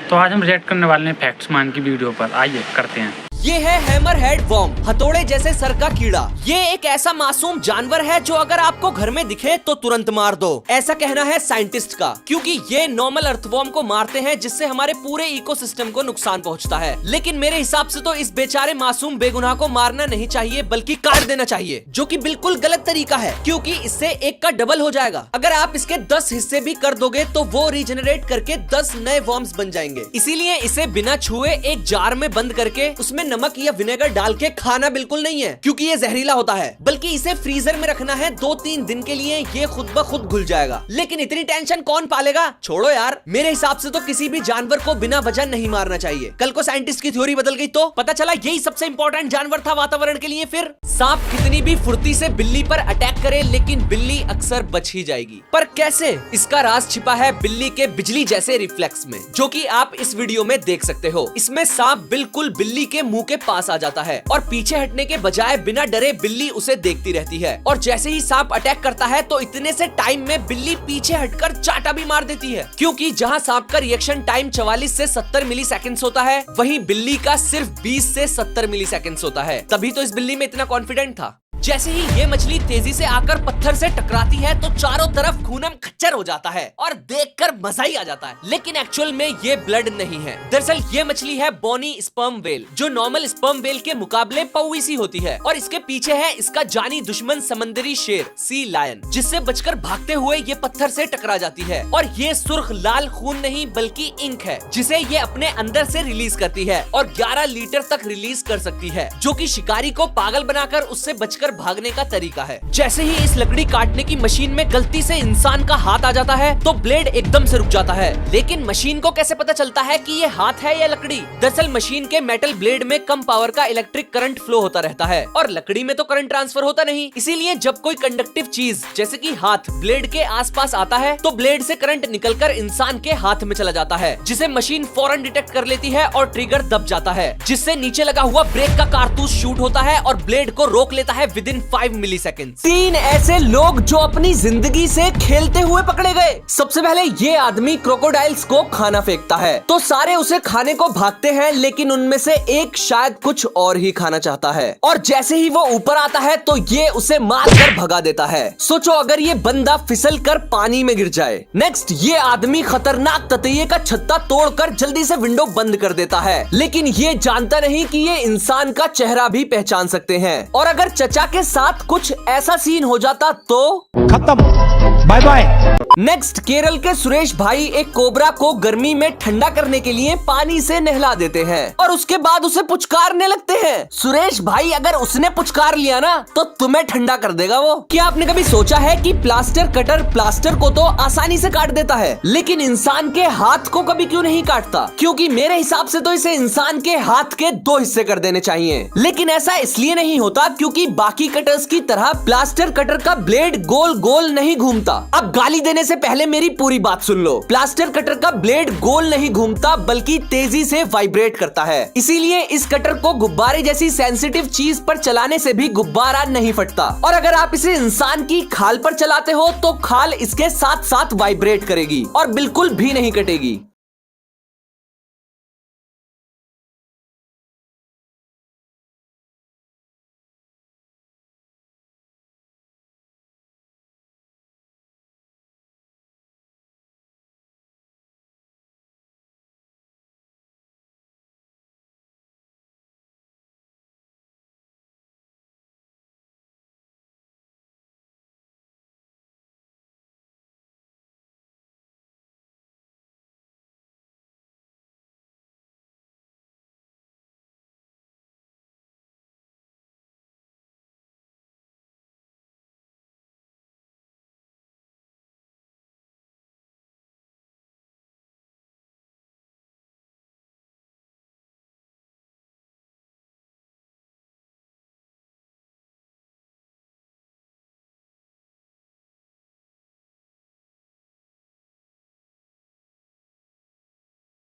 तो आज हम रिएक्ट करने वाले हैं फैक्ट्स मान की वीडियो पर। आइए करते हैं। ये है हैमरहेड वर्म, हथौड़े जैसे सर का कीड़ा। ये एक ऐसा मासूम जानवर है जो अगर आपको घर में दिखे तो तुरंत मार दो, ऐसा कहना है साइंटिस्ट का, क्योंकि ये नॉर्मल अर्थवर्म को मारते हैं जिससे हमारे पूरे इकोसिस्टम को नुकसान पहुंचता है। लेकिन मेरे हिसाब से तो इस बेचारे मासूम बेगुनाह को मारना नहीं चाहिए बल्कि काट देना चाहिए, जो कि बिल्कुल गलत तरीका है क्योंकि इससे एक का डबल हो जाएगा। अगर आप इसके 10 हिस्से भी कर दोगे तो वो रीजनरेट करके 10 नए वर्म्स बन जाएंगे। इसीलिए इसे बिना छुए एक जार में बंद करके उसमें नमक या विनेगर डाल के खाना बिल्कुल नहीं है, क्योंकि ये जहरीला होता है, बल्कि इसे फ्रीजर में रखना है 2-3 दिन के लिए। ये खुद ब खुद घुल जाएगा। लेकिन इतनी टेंशन कौन पालेगा, छोड़ो यार। मेरे हिसाब से तो किसी भी जानवर को बिना वजह नहीं मारना चाहिए। कल को साइंटिस्ट की थ्योरी बदल गई तो पता चला यही सबसे इंपॉर्टेंट जानवर था वातावरण के लिए। फिर सांप कितनी भी फुर्ती से बिल्ली पर अटैक करे लेकिन बिल्ली अक्सर बच ही जाएगी। पर कैसे? इसका राज छिपा है बिल्ली के बिजली जैसे रिफ्लेक्स में, जो कि आप इस वीडियो में देख सकते हो। इसमें सांप बिल्कुल बिल्ली के मुंह के पास आ जाता है और पीछे हटने के बजाय बिना डरे बिल्ली उसे देखती रहती है। और जैसे ही सांप अटैक करता है तो इतने से टाइम में बिल्ली पीछे हटकर चाटा भी मार देती है, क्योंकि जहां सांप का रिएक्शन टाइम 44 से 70 मिली सेकेंड्स होता है, वहीं बिल्ली का सिर्फ 20 से 70 मिली सेकेंड्स होता है। तभी तो इस बिल्ली में इतना कॉन्फिडेंट था। जैसे ही ये मछली तेजी से आकर पत्थर से टकराती है तो चारों तरफ खूनम खच्चर हो जाता है और देखकर मजा ही आ जाता है। लेकिन एक्चुअल में ये ब्लड नहीं है। दरअसल ये मछली है बोनी स्पर्म वेल, जो नॉर्मल स्पर्म वेल के मुकाबले पौई सी होती है। और इसके पीछे है इसका जानी दुश्मन समंदरी शेर सी लायन, जिससे बचकर भागते हुए ये पत्थर से टकरा जाती है। और ये सुर्ख लाल खून नहीं बल्कि इंक है, जिसे ये अपने अंदर से रिलीज करती है और 11 लीटर तक रिलीज कर सकती है, जो कि शिकारी को पागल बनाकर उससे बचकर भागने का तरीका है। जैसे ही इस लकड़ी काटने की मशीन में गलती से इंसान का हाथ आ जाता है तो ब्लेड एकदम से रुक जाता है। लेकिन मशीन को कैसे पता चलता है कि ये हाथ है या लकड़ी? दरअसल मशीन के मेटल ब्लेड में कम पावर का इलेक्ट्रिक करंट फ्लो होता रहता है और लकड़ी में तो करंट ट्रांसफर होता नहीं। इसीलिए जब कोई कंडक्टिव चीज जैसे कि हाथ ब्लेड के आसपास आता है तो ब्लेड से करंट निकलकर इंसान के हाथ में चला जाता है, जिसे मशीन फौरन डिटेक्ट कर लेती है और ट्रिगर दब जाता है, जिससे नीचे लगा हुआ ब्रेक का कारतूस शूट होता है और ब्लेड को रोक लेता है विदिन 5 मिलीसेकंड्स। 3 ऐसे लोग जो अपनी जिंदगी से खेलते हुए पकड़े गए। सबसे पहले ये आदमी क्रोकोडाइल्स को खाना फेंकता है तो सारे उसे खाने को भागते हैं, लेकिन उनमें से एक शायद कुछ और ही खाना चाहता है और जैसे ही वो ऊपर आता है तो ये उसे मारकर भगा देता है। सोचो अगर ये बंदा फिसल कर पानी में गिर जाए। नेक्स्ट, ये आदमी खतरनाक ततैये का छत्ता तोड़कर जल्दी से विंडो बंद कर देता है, लेकिन ये जानता नहीं कि ये इंसान का चेहरा भी पहचान सकते हैं। और अगर चचा के साथ कुछ ऐसा सीन हो जाता तो खत्म, बाय बाय। नेक्स्ट, केरल के सुरेश भाई एक कोबरा को गर्मी में ठंडा करने के लिए पानी से नहला देते हैं और उसके बाद उसे पुचकारने लगते हैं। सुरेश भाई, अगर उसने पुचकार लिया ना तो तुम्हें ठंडा कर देगा वो। क्या आपने कभी सोचा है कि प्लास्टर कटर प्लास्टर को तो आसानी से काट देता है, लेकिन इंसान के हाथ को कभी क्यों नहीं काटता? क्योंकि मेरे हिसाब से तो इसे इंसान के हाथ के 2 हिस्से कर देने चाहिए। लेकिन ऐसा इसलिए नहीं होता क्योंकि बाकी कटर्स की तरह प्लास्टर कटर का ब्लेड गोल गोल नहीं घूमता। अब गाली देने से पहले मेरी पूरी बात सुन लो। प्लास्टर कटर का ब्लेड गोल नहीं घूमता बल्कि तेजी से वाइब्रेट करता है। इसीलिए इस कटर को गुब्बारे जैसी सेंसिटिव चीज पर चलाने से भी गुब्बारा नहीं फटता। और अगर आप इसे इंसान की खाल पर चलाते हो तो खाल इसके साथ साथ वाइब्रेट करेगी और बिल्कुल भी नहीं कटेगी।